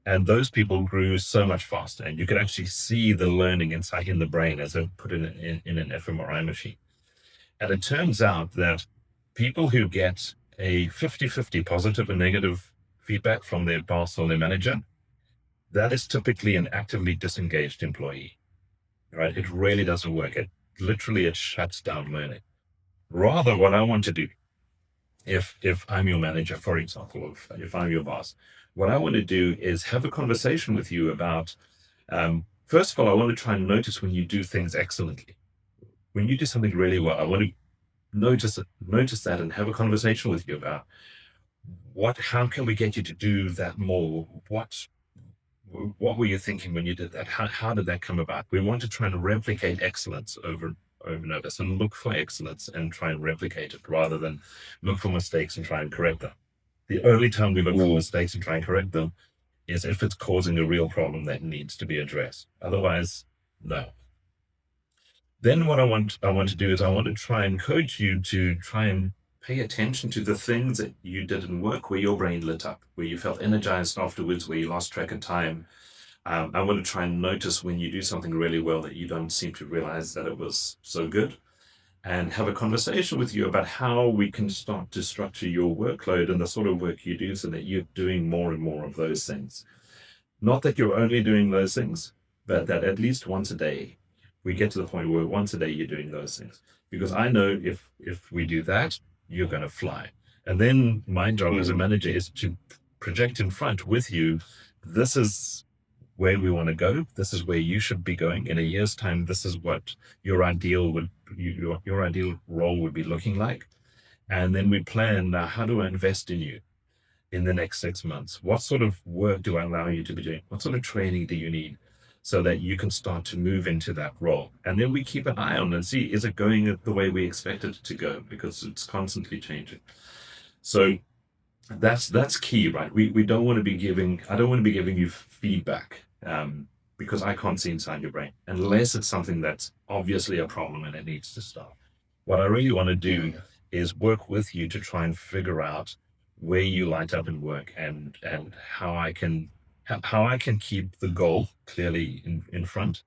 And those people grew so much faster, and you could actually see the learning inside in the brain as they put it in an fMRI machine. And it turns out that people who get a 50-50 positive and negative feedback from their boss or their manager, that is typically an actively disengaged employee, right? It really doesn't work. It shuts down learning. Rather, what I want to do, if I'm your manager, for example, if I'm your boss, what I want to do is have a conversation with you about, first of all, I want to try and notice when you do things excellently. When you do something really well, I want to notice that and have a conversation with you about how can we get you to do that more? What were you thinking when you did that? How did that come about? We want to try and replicate excellence over and over. So look for excellence and try and replicate it rather than look for mistakes and try and correct them. The only time we look for mistakes and try and correct them is if it's causing a real problem that needs to be addressed. Otherwise, no. Then what I want to do is I want to try and coach you to try and pay attention to the things that you did in work where your brain lit up, where you felt energized afterwards, where you lost track of time. I want to try and notice when you do something really well that you don't seem to realize that it was so good, and have a conversation with you about how we can start to structure your workload and the sort of work you do so that you're doing more and more of those things. Not that you're only doing those things, but that at least once a day, we get to the point where once a day you're doing those things. Because I know if we do that, you're going to fly. And then my job as a manager is to project in front with you, this is where we want to go. This is where you should be going in a year's time. This is what your ideal role would be looking like. And then we plan, how do I invest in you in the next 6 months? What sort of work do I allow you to be doing? What sort of training do you need so that you can start to move into that role? And then we keep an eye on and see, is it going the way we expect it to go? Because it's constantly changing. So that's key, right? We don't want to be giving, I don't want to be giving you feedback, because I can't see inside your brain unless it's something that's obviously a problem and it needs to stop. What I really want to do is work with you to try and figure out where you light up in work and how I can keep the goal clearly in front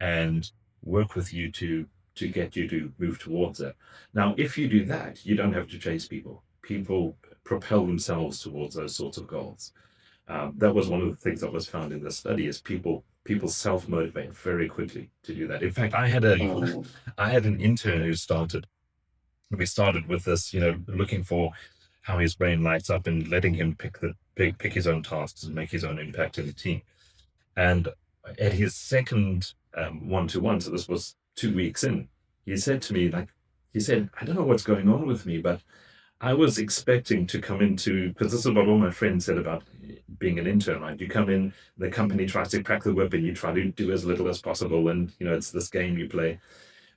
and work with you to get you to move towards it. Now, if you do that, you don't have to chase people. People propel themselves towards those sorts of goals. That was one of the things that was found in the study is people self-motivate very quickly to do that. In fact, I had an intern who started. We started with this, looking for how his brain lights up and letting him pick his own tasks and make his own impact in the team. And at his second one-to-one, so this was 2 weeks in, he said to me, I don't know what's going on with me, but I was expecting to come into, because this is what all my friends said about being an intern, right? You come in, the company tries to crack the whip and you try to do as little as possible. And, it's this game you play.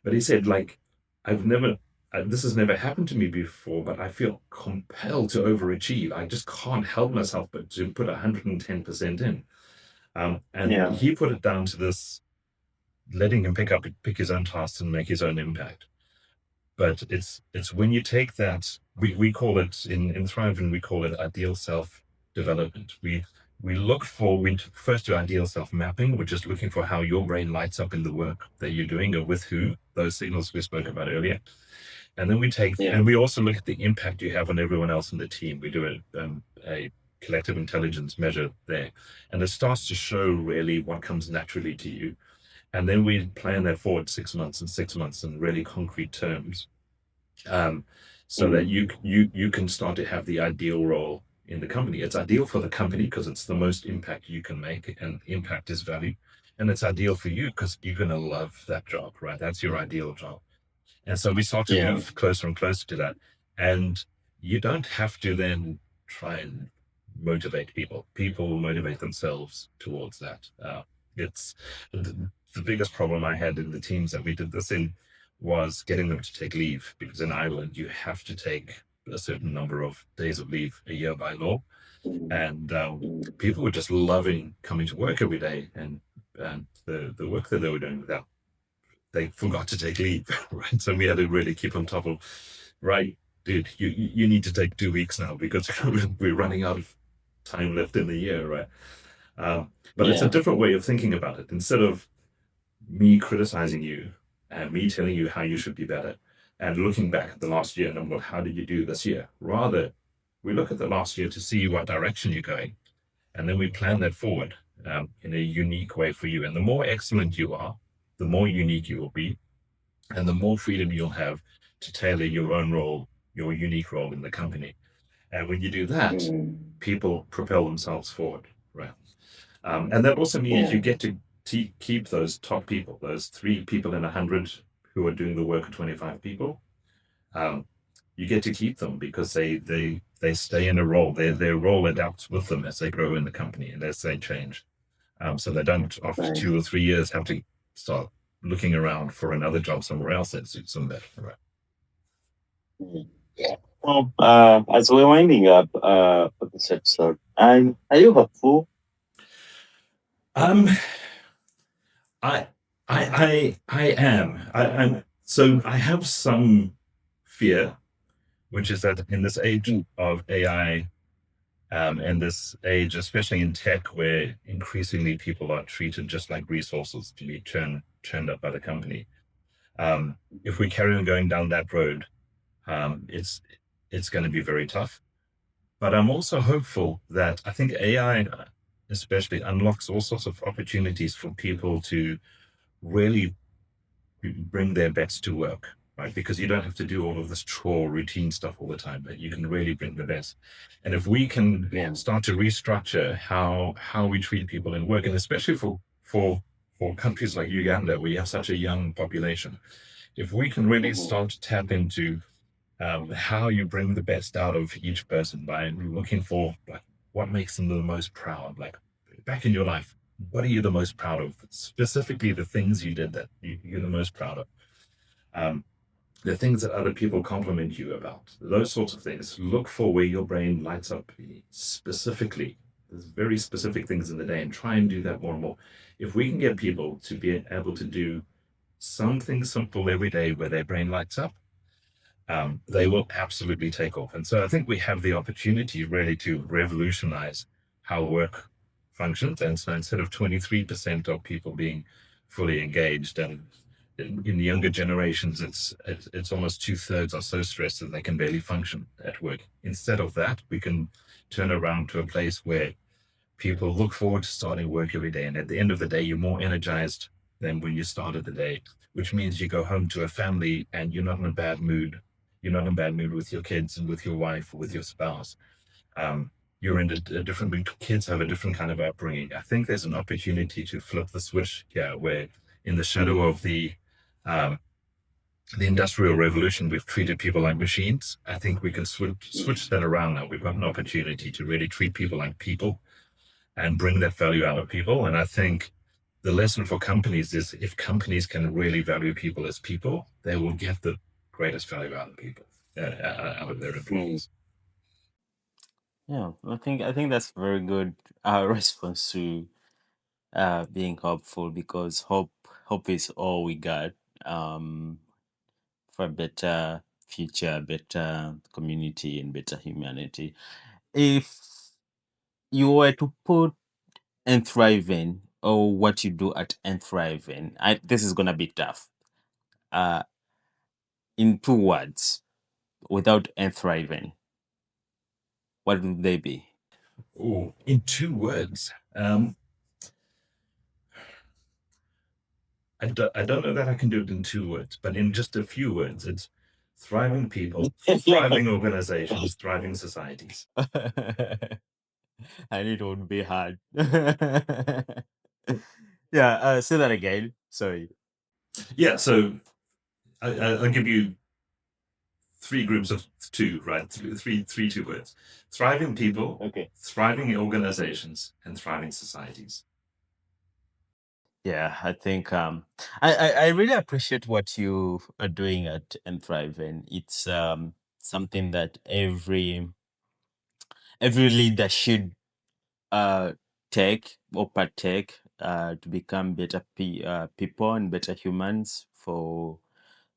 But he said, this has never happened to me before, but I feel compelled to overachieve. I just can't help myself but to put 110% in. And he put it down to this, letting him pick his own tasks and make his own impact. But it's when you take that, we call it in Thrive, and we call it ideal self development. We first do ideal self mapping, which is looking for how your brain lights up in the work that you're doing or with who, those signals we spoke about earlier. And then and we also look at the impact you have on everyone else in the team. We do a collective intelligence measure there, and it starts to show really what comes naturally to you. And then we plan that forward 6 months and 6 months in really concrete terms, so that you can start to have the ideal role in the company. It's ideal for the company because it's the most impact you can make, and impact is value. And it's ideal for you because you're going to love that job, right? That's your ideal job. And so we start to move closer and closer to that. And you don't have to then try and motivate people. People will motivate themselves towards that. It's the biggest problem I had in the teams that we did this in was getting them to take leave, because in Ireland you have to take a certain number of days of leave a year by law. And people were just loving coming to work every day, and the work that they were doing without, they forgot to take leave, right? So we had to really keep on top of, right, dude, you need to take 2 weeks now because we're running out of time left in the year, right? But it's a different way of thinking about it. Instead of me criticizing you and me telling you how you should be better and looking back at the last year and, well, how did you do this year? Rather, we look at the last year to see what direction you're going, and then we plan that forward in a unique way for you. And the more excellent you are, the more unique you will be, and the more freedom you'll have to tailor your own role, your unique role in the company. And when you do that, people propel themselves forward, right? And that also means you get to keep those top people, those 3 people in 100 who are doing the work of 25 people. Um, you get to keep them because they stay in a role. Their role adapts with them as they grow in the company and as they change. So they don't, after 2 or 3 years, have to start looking around for another job somewhere else that suits them better. Right. Well, as we're winding up for this episode, are you hopeful? Um, I, I am. I'm. So I have some fear, which is that in this age of AI, and this age, especially in tech, where increasingly people are treated just like resources to be churned up by the company. If we carry on going down that road, it's going to be very tough. But I'm also hopeful that I think AI, especially, unlocks all sorts of opportunities for people to really bring their best to work, right? Because you don't have to do all of this chore routine stuff all the time, but you can really bring the best. And if we can start to restructure how we treat people in work, and especially for countries like Uganda, where you have such a young population, if we can really start to tap into how you bring the best out of each person by looking for like what makes them the most proud, like back in your life, what are you the most proud of? Specifically, the things you did that you're the most proud of. Um, the things that other people compliment you about, those sorts of things. Look for where your brain lights up specifically. There's very specific things in the day, and try and do that more and more. If we can get people to be able to do something simple every day where their brain lights up, they will absolutely take off. And so I think we have the opportunity really to revolutionize how work functions. And so instead of 23% of people being fully engaged, and in the younger generations, it's almost 2/3 are so stressed that they can barely function at work. Instead of that, we can turn around to a place where people look forward to starting work every day. And at the end of the day, you're more energized than when you started the day, which means you go home to a family and you're not in a bad mood. You're not in a bad mood with your kids and with your wife or with your spouse. You're in a different mood. Kids have a different kind of upbringing. I think there's an opportunity to flip the switch here, where in the shadow of um, the industrial revolution, we've treated people like machines. I think we can switch that around now. We've got an opportunity to really treat people like people and bring that value out of people. And I think the lesson for companies is if companies can really value people as people, they will get the greatest value out of people, out of their employees. Yeah, I think that's a very good response to being hopeful, because hope is all we got um, for a better future, better community, and better humanity. If you were to put Thriving, or what you do at Thriving, this is gonna be tough. Uh, in 2 words, without Thriving, what would they be? Oh, in 2 words. I don't know that I can do it in 2 words, but in just a few words, it's thriving people, thriving organizations, thriving societies. I knew it would be hard. Yeah, say that again. Sorry. Yeah, so I'll give you 3 groups of two, right? Three 2 words. Thriving people, Okay. thriving organizations, and thriving societies. Yeah, I think I really appreciate what you are doing at Thriving. It's something that every leader should uh take or partake to become better people and better humans for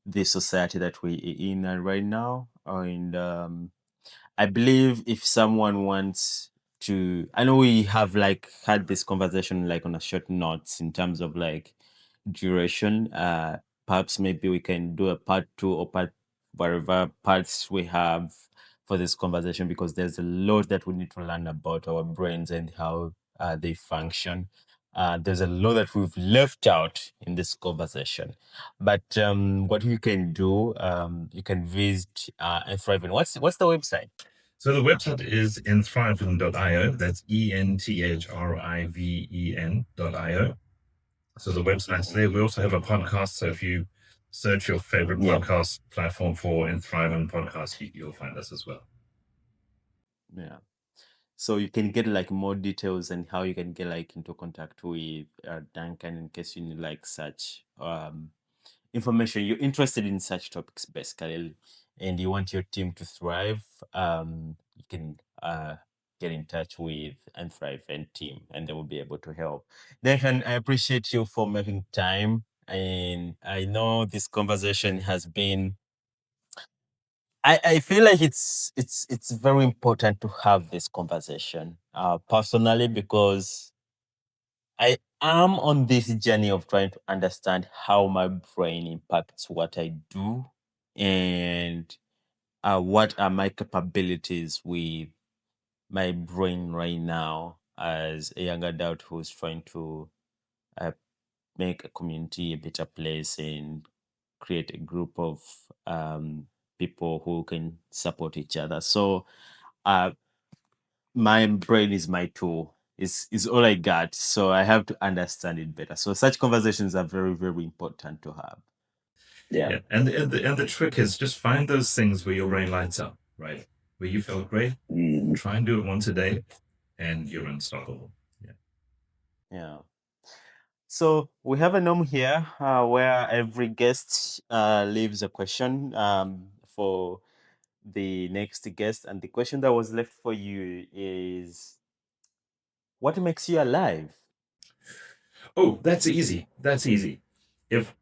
the society that we're in right now. And I believe if someone wants to, I know we have like had this conversation like on a short notes in terms of like duration. Perhaps maybe we can do a part two or part whatever parts we have for this conversation, because there's a lot that we need to learn about our brains and how they function. There's a lot that we've left out in this conversation, but what you can do, you can visit Thriving. What's the website? So the website is enthriven.io. That's enthriven.io. So the website's there. We also have a podcast. So if you search your favorite Yeah. podcast platform for Enthriven podcast, you'll find us as well. Yeah. So you can get like more details and how you can get like into contact with Duncan in case you need like such information. You're interested in such topics basically, and you want your team to thrive. You can get in touch with and Thrive and team, and they will be able to help. Duncan, I appreciate you for making time, and I know this conversation has been. I feel like it's very important to have this conversation personally because I am on this journey of trying to understand how my brain impacts what I do and what are my capabilities with my brain right now as a young adult who's trying to uh, make a community a better place and create a group of people who can support each other. So uh, my brain is my tool. Is all I got. So I have to understand it better. So such conversations are very, very important to have. Yeah. Yeah. And the trick is just find those things where your brain lights up, right? Where you feel great. Try and do it once a day and you're unstoppable. Yeah. Yeah. So we have a norm here where every guest leaves a question for the next guest, and the question that was left for you is, what makes you alive? Oh, that's easy. That's easy. If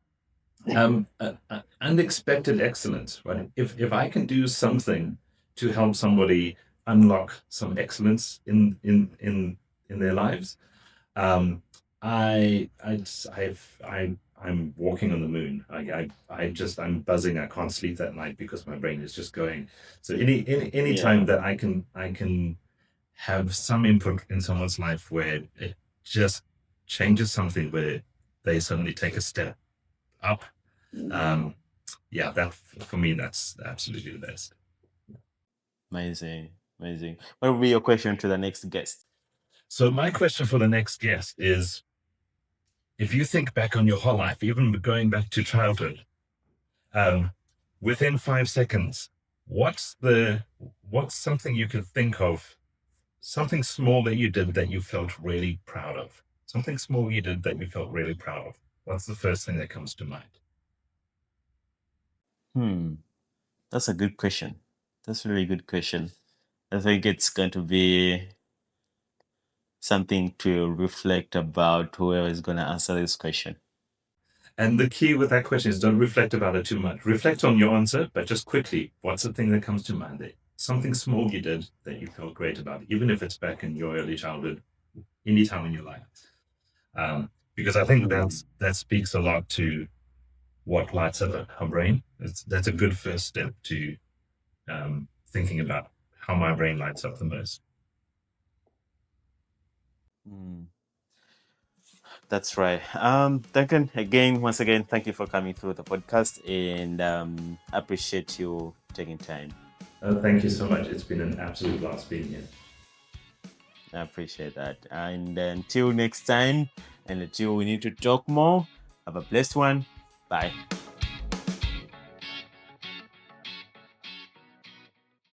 unexpected excellence, right? If I can do something to help somebody unlock some excellence in their lives, um, I'm walking on the moon. I'm buzzing. I can't sleep that night because my brain is just going. So any time Yeah. that I can have some input in someone's life where it just changes something, where they suddenly take a step up, yeah, that for me, that's absolutely the best. Amazing. Amazing. What will be your question to the next guest? So my question for the next guest is, if you think back on your whole life, even going back to childhood, um, within 5 seconds, what's something you can think of, something small that you did that you felt really proud of? Something small you did that you felt really proud of. What's the first thing that comes to mind? Hmm. That's a good question. That's a really good question. I think it's going to be something to reflect about whoever is going to answer this question. And the key with that question is don't reflect about it too much. Reflect on your answer, but just quickly, what's the thing that comes to mind there? Something small you did that you felt great about, even if it's back in your early childhood, any time in your life. Because I think that speaks a lot to what lights up our brain. That's a good first step to thinking about how my brain lights up the most. Hmm. That's right. Duncan, again, once again, thank you for coming through the podcast and appreciate you taking time. Thank you so much. It's been an absolute blast being here. I appreciate that. And until next time, and until we need to talk more, have a blessed one. Bye.